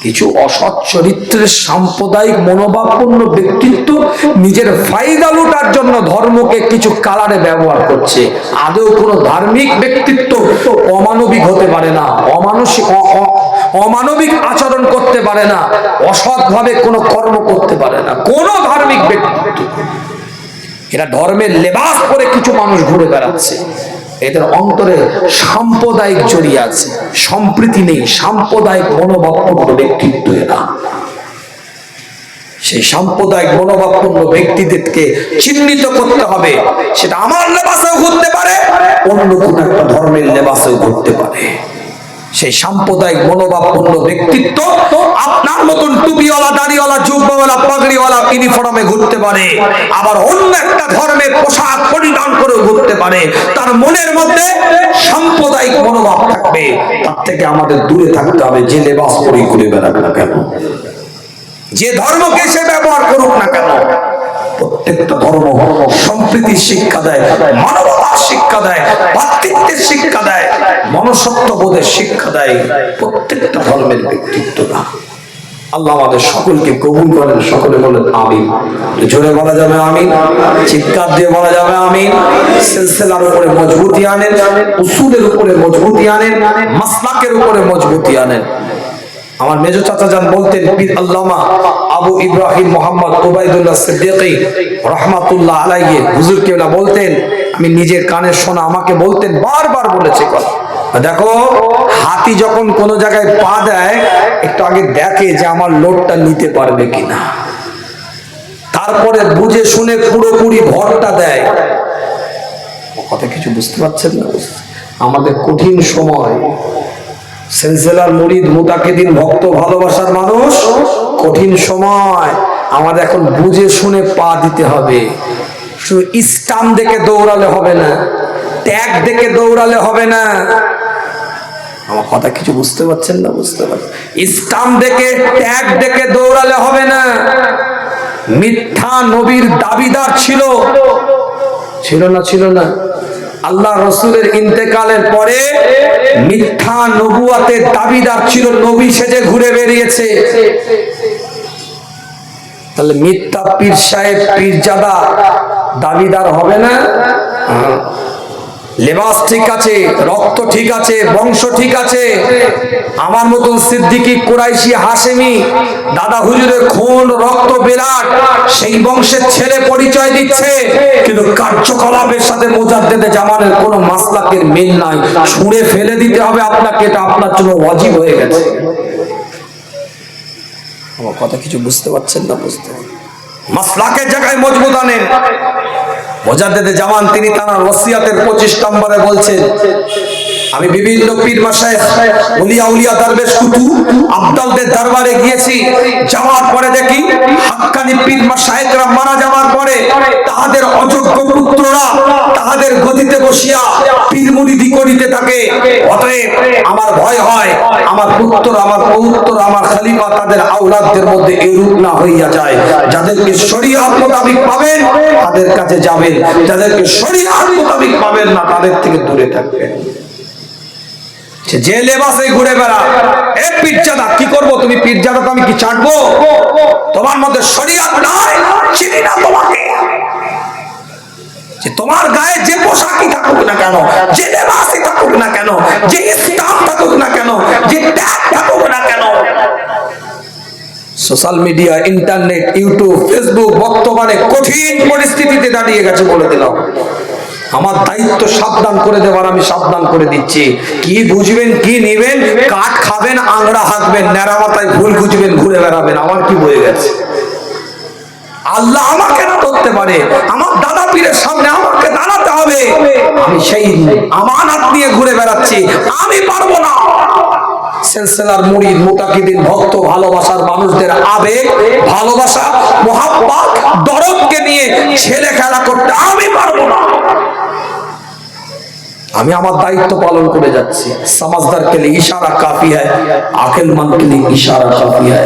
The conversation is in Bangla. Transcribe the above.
কিছু অসৎ চরিত্রের সাম্প্রদায়িক মনোভাবপূর্ণ ব্যক্তিত্ব নিজের ফায়দা লুটার জন্য ধর্মকে কিছু কালারে ব্যবহার করছে। আদৌ কোনো ধার্মিক ব্যক্তিত্ব অমানবিক হতে পারে না, অমানবিক আচরণ করতে পারে না, অসৎভাবে কোনো কর্ম করতে পারে না কোন ধার্মিক ব্যক্তিত্ব। এরা ধর্মের লেবাস পরে কিছু মানুষ ঘুরে বেড়াচ্ছে, এদের অন্তরে সাম্প্রদায়িক জড়িয়ে আছে, সম্প্রীতি নেই, সাম্প্রদায়িক মনোভাবপূর্ণ ব্যক্তিত্ব এরা। সেই সাম্প্রদায়িক মনোভাবপূর্ণ ব্যক্তিদেরকে চিহ্নিত করতে হবে। সেটা আমার লেবাসেও ঘুরতে পারে, অন্য কোন একটা ধর্মের লেবাসেও ঘুরতে পারে। সেই সাম্প্রদায়িক মনোভাবপূর্ণ ব্যক্তিত্ব আপনার মতন টুপিওয়ালা, দাড়িওয়ালা, জুব্বাওয়ালা, পাগড়িওয়ালা ইউনিফর্মে ঘুরতে পারে, আবার অন্য একটা ধর্মের পোশাক পরিধান করে ঘুরতে পারে। তার মনের মধ্যে সাম্প্রদায়িক মনোভাব থাকবে। তার থেকে আমাদের দূরে থাকতে হবে। যে লেবাস পরে ঘুরে বেড়াক না কেন, যে ধর্মকে সে ব্যবহার করুক না কেন, প্রত্যেকটা ধর্ম সম্প্রীতির শিক্ষা দেয়, মানবতার শিক্ষা দেয়, ভাতৃত্বের শিক্ষা দেয়, মনুষ্যত্ববোধের শিক্ষা দেয়। প্রত্যেকটা ধর্মের ব্যক্তিত্বটা আল্লাহ আমাদের সকলকে কবুল করেন। সকলে বলেন আমিন। জোরে বলা যাবে আমিন, চিৎকার দিয়ে বলা যাবে আমিন। সিলসিলার উপরে মজবুতি আনেন, উসুলের উপরে মজবুতি আনেন, মাসলাকের উপরে মজবুতি আনেন। আমার মেজো চাচা যান বলতেন, পীর আল্লামা আবু ইব্রাহিম মোহাম্মদ ওবায়দুল্লাহ সিদ্দিকী রাহমাতুল্লাহ আলাইহি হুজুর কেবলা বলতেন, আমি নিজের কানে শোনা, আমাকে বলতেন, বারবার বলেছে কথা, দেখো হাতি যখন কোন জায়গায় পা দেয় একটু আগে দেখে যে আমার লোডটা নিতে পারবে কিনা, তারপরে বুঝে শুনে পুরোপুরি ভরটা দেয়। কথা কিছু বুঝতে পারছেন না? আমাদের কঠিন সময়, সিলসিলার মুরিদ, মুতাকিদিন, ভক্ত, ভালোবাসার মানুষ, কঠিন সময়। আমাদের এখন বুঝে শুনে পা দিতে হবে। শুধু ইসলাম দেখে দৌড়ালে হবে না, ত্যাগ দেখে দৌড়ালে হবে না। আমার কথা কিছু বুঝতে পারছেন না? বুঝতে পারছেন? ইসলাম দেখে, ত্যাগ দেখে দৌড়ালে হবে না। মিথ্যা নবীর দাবিদার ছিল না? ছিল না? আল্লাহ রসুলের ইন্তেকালের পরে মিথ্যা নবুয়াতের দাবিদার ছিল, নবী সেজে ঘুরে বেরিয়েছে। তাহলে মিথ্যা পীর সাহেব, পীরজাদা দাবিদার হবে না? লেবাস ঠিক আছে, রক্ত ঠিক আছে, বংশ ঠিক আছে, আমার মতন সিদ্দিকী, কুরাইশি, হাশেমি, দাদা হুজুরের খুন রক্ত বিরাট, সেই বংশের ছেলে পরিচয় দিচ্ছে, কিন্তু কার্যকলাপের সাথে মুজাদ্দেদে জামানের কোনো মাসলাকের মিল নাই। ছুঁড়ে ফেলে দিতে হবে আপনাকে, এটা আপনার জন্য ওয়াজিব হয়ে গেছে। আমার কথা কিছু বুঝতে পারছেন না? বুঝতে মাসলাকের জায়গায় মজবুত আনেন। মুজাদ্দেদে জামান তিনি তার ওসিয়াতের 25 নম্বরে বলছেন, আমি বিভিন্ন পীর মাশায়েখ, ওলিয়া উলিয়া, দরবেশ, কুতুব, আব্দালদের দরবারে গিয়েছি। যাওয়ার পরে দেখি হাক্কানি পীর মাশায়েখরা মারা যাওয়ার পরে তাদের অযোগ্য পুত্ররা তাদের গদিতে বসিয়া পীর মুরিদি করিতে থাকে। অতএব আমার ভয় হয় আমার পুত্র, আমার পৌত্র, আমার খলিফা, তাদের আওলাদদের মধ্যে এরূপ না হইয়া যায়। যাদেরকে শরীয়ত মোতাবেক পাবেন তাদের কাছে যাবেন, যাদেরকে শরীয়ত মোতাবেক পাবেন না তাদের থেকে দূরে থাকবেন। যে লেবাসে ঘুরে বেড়া, এ পীরজাদা কি করবো? তুমি পীরজাদা, তো আমি কি চাটবো? তোমার মধ্যে শরীয়ত নাই, চিনি না তোমাকে। যে তোমার গায়ে যে পোশাকই থাকুক না কেন, যে লেবাসই থাকুক না কেন, যে ইসলাম থাকুক না কেন, যে ত্যাগ থাকুক না কেন, social media, internet, YouTube, Facebook বর্তমানে কঠিন পরিস্থিতিতে দাঁড়িয়ে গেছে। বলে দিলাম, আমার দায়িত্ব সাবধান করে দেওয়ার, আমি সাবধান করে দিচ্ছি। কি বুঝবেন, কি নিবেন, কাঠ খাবেন, আংড়া হাঁকবেন, ন্যাড়া মাথায় ভুল বুঝবেন, ঘুরে বেড়াবেন, আমার কি বয়ে গেছে? আল্লাহ আমাকে না করতে পারে, আমার দাদা পীরের সামনে আমাকে দাঁড়াতে হবে। আমি সেই আমানত নিয়ে ঘুরে বেড়াচ্ছি, আমি পারবো না। সিলসিলার মুরিদ, মুতাকিদিন, ভক্ত, ভালোবাসার মানুষদের আবেগ, ভালোবাসা, মোহাব্বত, দরদকে নিয়ে ছেলে খেলা করতে আমি পারবো না। আমি আমার দায়িত্ব পালন করে যাচ্ছি। समझदार के लिए इशारा काफी है, अक्लमंद के लिए इशारा काफी है।